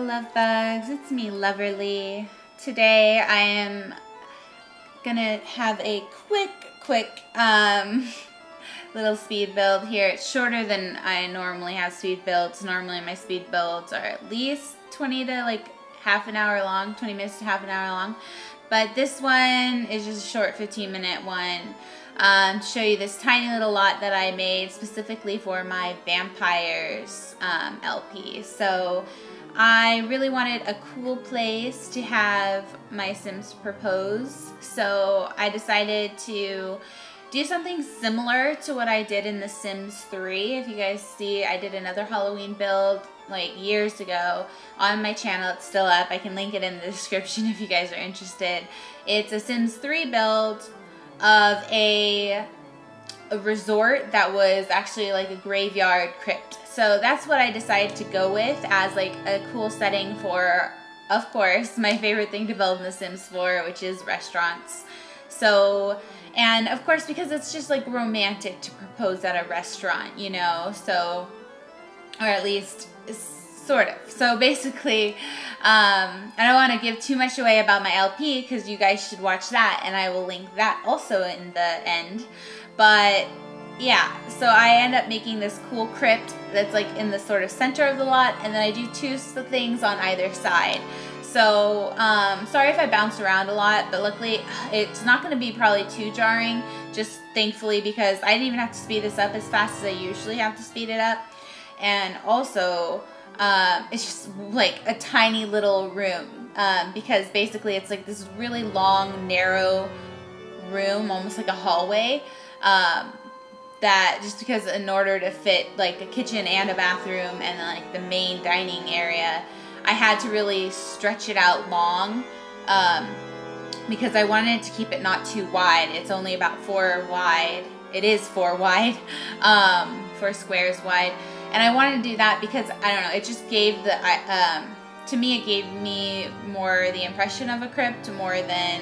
Lovebugs, it's me, Loverrlee. Today I am gonna have a quick little speed build here. It's shorter than I normally have speed builds. Normally my speed builds are at least 20 to like half an hour long, 20 minutes to half an hour long. But this one is just a short 15-minute one to show you this tiny little lot that I made specifically for my Vampires LP. So I really wanted a cool place to have my Sims propose. So I decided to do something similar to what I did in The Sims 3. If you guys see, I did another Halloween build like years ago on my channel. It's still up. I can link it in the description if you guys are interested. It's a Sims 3 build of a resort that was actually like a graveyard crypt. So that's what I decided to go with as like a cool setting for, of course, my favorite thing to build in The Sims 4, which is restaurants. So, and of course, because it's just like romantic to propose at a restaurant, you know, so, or at least sort of. So basically, I don't want to give too much away about my LP because you guys should watch that, and I will link that also in the end. But yeah, so I end up making this cool crypt that's like in the sort of center of the lot, and then I do two things on either side. So, sorry if I bounce around a lot, but luckily it's not going to be probably too jarring, just thankfully, because I didn't even have to speed this up as fast as I usually have to speed it up. And also, it's just like a tiny little room, because basically it's like this really long, narrow room, almost like a hallway, that just because in order to fit like a kitchen and a bathroom and like the main dining area, I had to really stretch it out long, because I wanted to keep it not too wide. It's only about 4 wide. It is 4 wide, 4 squares wide. And I wanted to do that because, I don't know, it just gave the, to me, it gave me more the impression of a crypt more than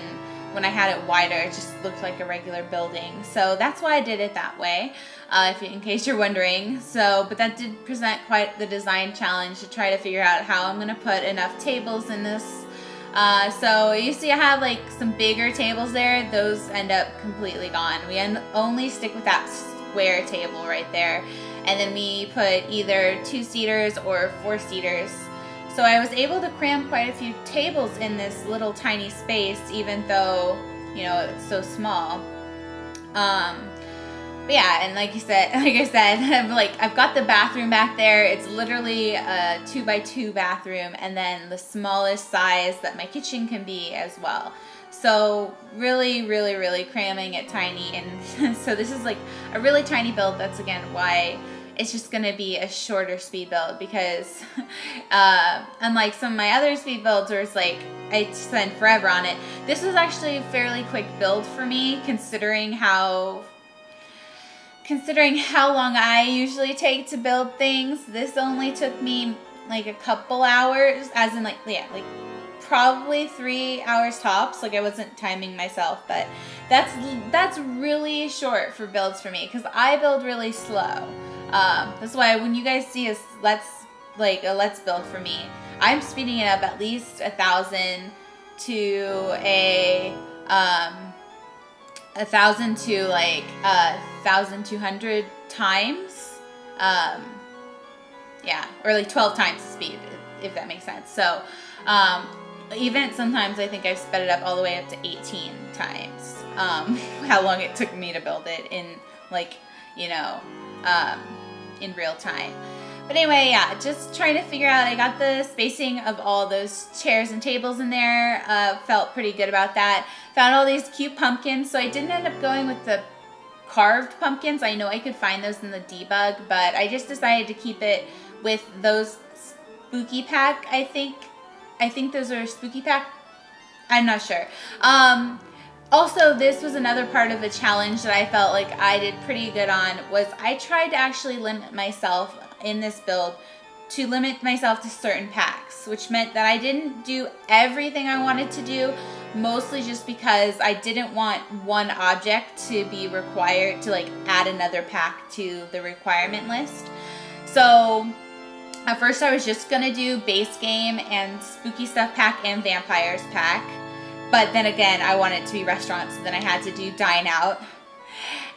when I had it wider. It just looked like a regular building. So that's why I did it that way, in case you're wondering. So, but that did present quite the design challenge to try to figure out how I'm going to put enough tables in this. So you see I have like some bigger tables there. Those end up completely gone. We only stick with that square table right there. And then we put either 2-seaters or 4-seaters. So I was able to cram quite a few tables in this little tiny space, even though, you know, it's so small. But yeah, and like I said, I've got the bathroom back there. It's literally a 2x2 bathroom, and then the smallest size that my kitchen can be as well. So really, really, really cramming it tiny. And so this is like a really tiny build. That's again why it's just going to be a shorter speed build, because unlike some of my other speed builds where it's like I spend forever on it, this was actually a fairly quick build for me, considering how long I usually take to build things. This only took me like a couple hours, as in like probably 3 hours tops. Like I wasn't timing myself, but that's really short for builds for me because I build really slow. That's why when you guys see a let's build for me, I'm speeding it up at least 1,000 to 1,000 to like 1,200 times. Yeah, or like 12 times the speed, if that makes sense. So, even sometimes I think I've sped it up all the way up to 18 times. How long it took me to build it in like, you know, in real time. But anyway, yeah, just trying to figure out, I got the spacing of all those chairs and tables in there, felt pretty good about that. Found all these cute pumpkins, so I didn't end up going with the carved pumpkins. I know I could find those in the debug, but I just decided to keep it with those spooky pack, I think those are spooky pack. I'm not sure. Also, this was another part of the challenge that I felt like I did pretty good on, was I tried to actually limit myself in this build to limit myself to certain packs, which meant that I didn't do everything I wanted to do, mostly just because I didn't want one object to be required to like add another pack to the requirement list. So At first I was just gonna do base game and spooky stuff pack and vampires pack. But then again, I wanted it to be restaurants, so then I had to do dine out.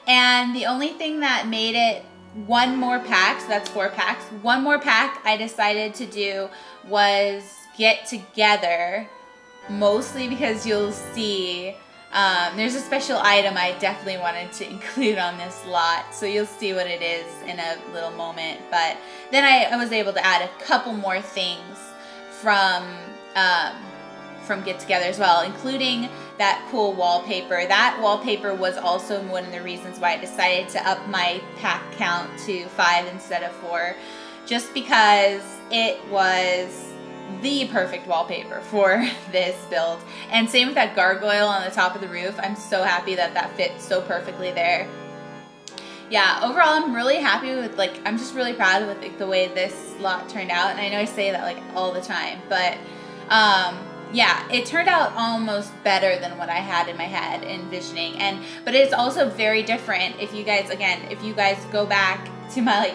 And the only thing that made it one more pack, so that's 4 packs, one more pack I decided to do was get together, mostly because you'll see there's a special item I definitely wanted to include on this lot, so you'll see what it is in a little moment. But then I was able to add a couple more things from Get Together as well, including that cool wallpaper. That wallpaper was also one of the reasons why I decided to up my pack count to 5 instead of 4, just because it was the perfect wallpaper for this build. And same with that gargoyle on the top of the roof. I'm so happy that that fit so perfectly there. Yeah, overall I'm really happy with, like, I'm just really proud with, like, the way this lot turned out. And I know I say that like all the time, but yeah, it turned out almost better than what I had in my head envisioning. But it's also very different if you guys, again, if you guys go back to my like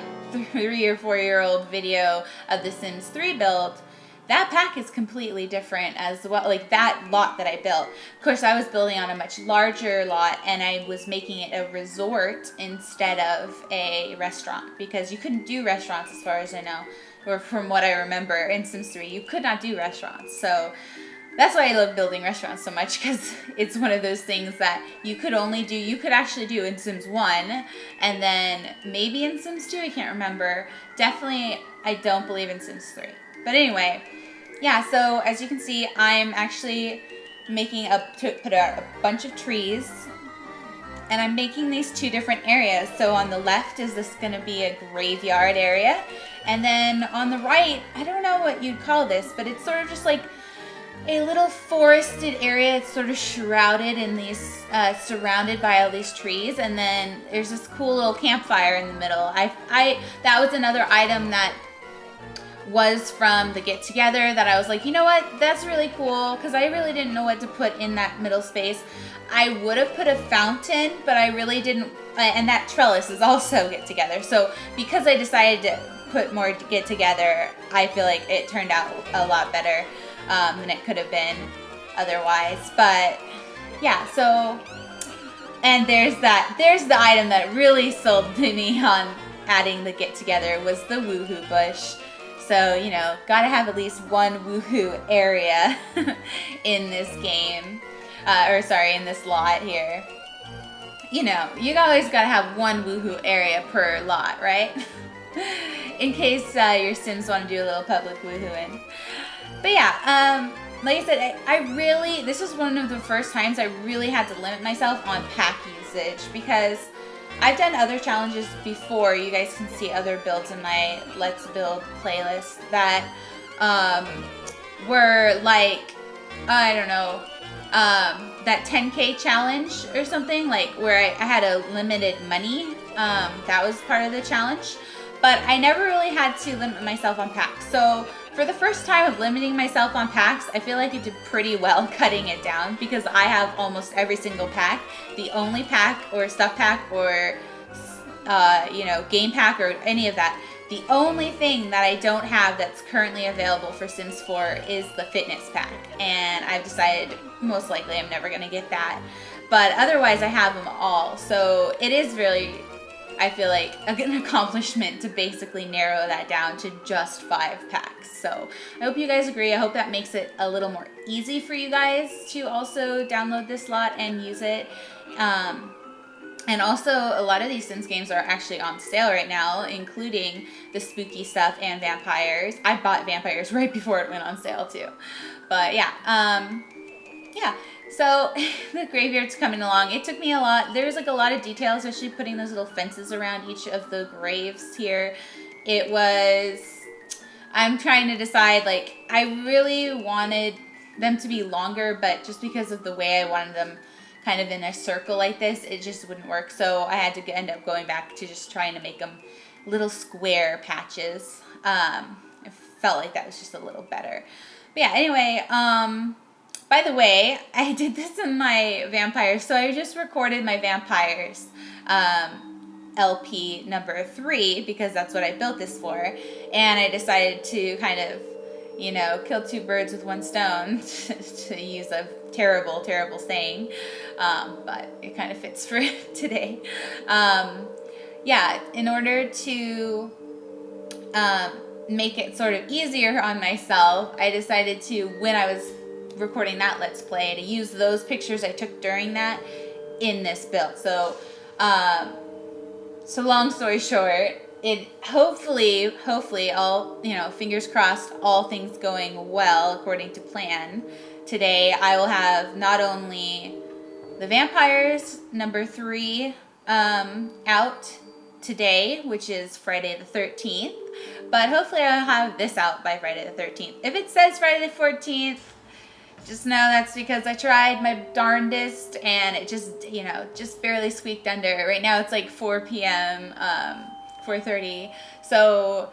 3 or 4-year-old video of the Sims 3 build, that pack is completely different as well, like that lot that I built. Of course, I was building on a much larger lot, and I was making it a resort instead of a restaurant, because you couldn't do restaurants as far as I know, or from what I remember in Sims 3, you could not do restaurants. So that's why I love building restaurants so much, because it's one of those things that you could actually do in Sims 1, and then maybe in Sims 2, I can't remember. Definitely, I don't believe in Sims 3. But anyway, yeah, so as you can see, I'm actually put out a bunch of trees, and I'm making these 2 different areas. So on the left is this going to be a graveyard area, and then on the right, I don't know what you'd call this, but it's sort of just like a little forested area. It's sort of shrouded in these, surrounded by all these trees, and then there's this cool little campfire in the middle. That was another item that was from the Get Together that I was like, you know what, that's really cool, because I really didn't know what to put in that middle space. I would have put a fountain, but I really didn't, and that trellis is also Get Together. So because I decided to put more Get Together, I feel like it turned out a lot better than it could have been otherwise. But yeah, so, and there's the item that really sold to me on adding the Get Together was the woohoo bush. So, you know, gotta have at least one woohoo area in this game, in this lot here. You know, you always gotta have one woohoo area per lot, right? In case your Sims want to do a little public woohooing. But yeah, like I said, this was one of the first times I really had to limit myself on pack usage, because I've done other challenges before. You guys can see other builds in my Let's Build playlist that were like, I don't know, that 10K challenge or something, like where I had a limited money. That was part of the challenge. But I never really had to limit myself on packs. So for the first time of limiting myself on packs, I feel like I did pretty well cutting it down, because I have almost every single pack. The only pack or stuff pack or game pack or any of that, the only thing that I don't have that's currently available for Sims 4 is the fitness pack. And I've decided most likely I'm never going to get that. But otherwise I have them all. So it is really, I feel like, an accomplishment to basically narrow that down to just 5 packs. So I hope you guys agree. I hope that makes it a little more easy for you guys to also download this lot and use it. And also, a lot of these Sims games are actually on sale right now, including the spooky stuff and vampires. I bought vampires right before it went on sale too. But yeah, yeah. So the graveyard's coming along. It took me a lot. There's like a lot of details, especially putting those little fences around each of the graves here. I'm trying to decide, like, I really wanted them to be longer, but just because of the way I wanted them kind of in a circle like this, it just wouldn't work. So I had to end up going back to just trying to make them little square patches. I felt like that was just a little better. But yeah, anyway, by the way, I did this in my vampires. So I just recorded my vampires LP number 3 because that's what I built this for. And I decided to kind of, you know, kill two birds with one stone, to use a terrible, terrible saying, but it kind of fits for today. Yeah, in order to make it sort of easier on myself, I decided to, when I was recording that Let's Play, to use those pictures I took during that in this build. So long story short, it hopefully all, you know, fingers crossed, all things going well according to plan. Today I will have not only the vampires number 3 out today, which is Friday the 13th, but hopefully I'll have this out by Friday the 13th. If it says Friday the 14th, just know that's because I tried my darndest and it just, you know, just barely squeaked under. Right now it's like 4 p.m., 4:30. So,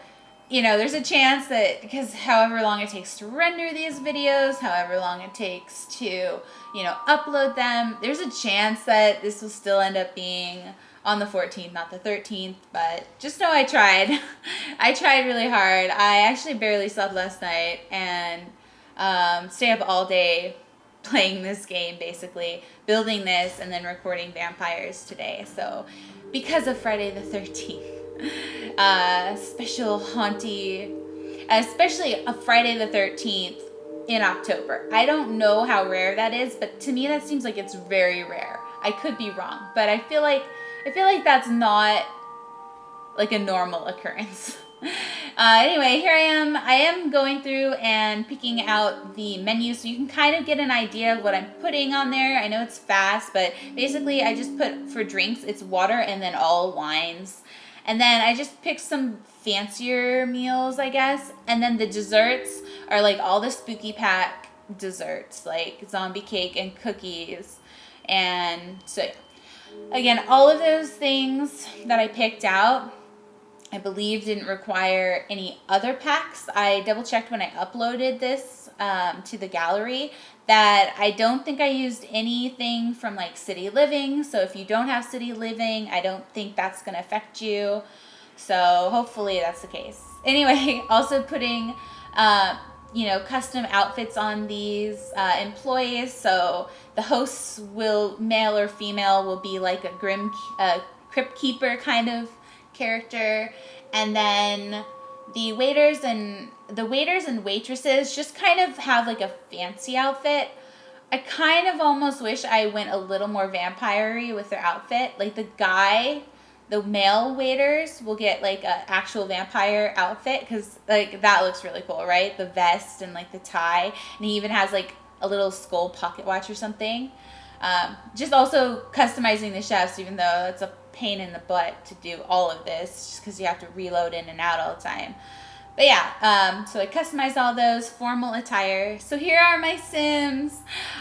you know, there's a chance that, because however long it takes to render these videos, however long it takes to, you know, upload them, there's a chance that this will still end up being on the 14th, not the 13th, but just know I tried. I tried really hard. I actually barely slept last night and stay up all day playing this game, basically, building this and then recording vampires today. So, because of Friday the 13th, special haunty, especially a Friday the 13th in October. I don't know how rare that is, but to me that seems like it's very rare. I could be wrong, but I feel like that's not like a normal occurrence. Anyway, here I am going through and picking out the menu so you can kind of get an idea of what I'm putting on there. I know it's fast, but basically I just put, for drinks, it's water and then all wines. And then I just picked some fancier meals, I guess. And then the desserts are like all the spooky pack desserts, like zombie cake and cookies. And so, again, all of those things that I picked out, I believe didn't require any other packs. I double checked when I uploaded this to the gallery that I don't think I used anything from like City Living. So if you don't have City Living, I don't think that's going to affect you. So hopefully that's the case. Anyway, also putting, you know, custom outfits on these employees. So the hosts will, male or female, will be like a crypt keeper kind of character, and then the waiters and waitresses just kind of have like a fancy outfit. I kind of almost wish I went a little more vampire-y with their outfit. Like the male waiters will get like an actual vampire outfit, because like that looks really cool, right? The vest and like the tie, and he even has like a little skull pocket watch or something. Just also customizing the chefs, even though it's a pain in the butt to do all of this, just because you have to reload in and out all the time. But yeah, so I customized all those formal attire. So here are my Sims.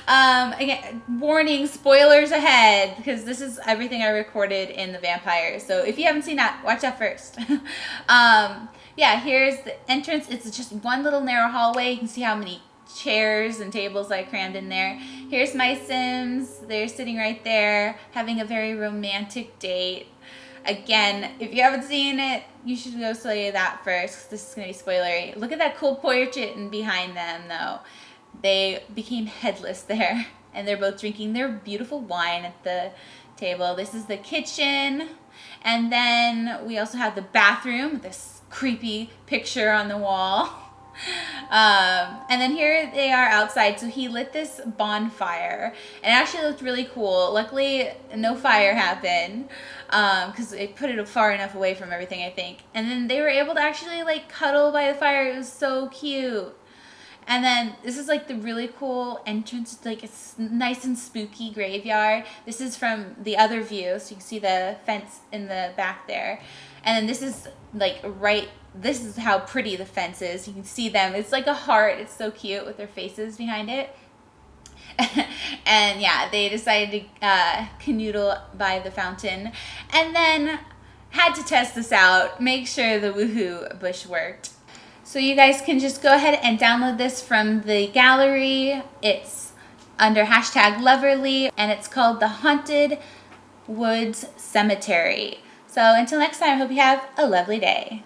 Again, warning, spoilers ahead, because this is everything I recorded in the vampires. So if you haven't seen that, watch that first. Yeah, here's the entrance. It's just one little narrow hallway. You can see how many chairs and tables I crammed in there. Here's my Sims. They're sitting right there having a very romantic date. Again, if you haven't seen it, you should go see that first, because this is going to be spoilery. Look at that cool portrait behind them, though. They became headless there, and they're both drinking their beautiful wine at the table. This is the kitchen, and then we also have the bathroom with this creepy picture on the wall. And then here they are outside. So he lit this bonfire, and it actually looked really cool. Luckily, no fire happened, because they put it far enough away from everything, I think. And then they were able to actually like cuddle by the fire. It was so cute. And then this is like the really cool entrance, like it's nice and spooky graveyard. This is from the other view, so you can see the fence in the back there. And then this is like this is how pretty the fence is. You can see them. It's like a heart. It's so cute with their faces behind it. And yeah, they decided to canoodle by the fountain. And then had to test this out, make sure the woohoo bush worked. So you guys can just go ahead and download this from the gallery. It's under #Loverrlee, and it's called The Haunted Woods Cemetery. So until next time, I hope you have a lovely day.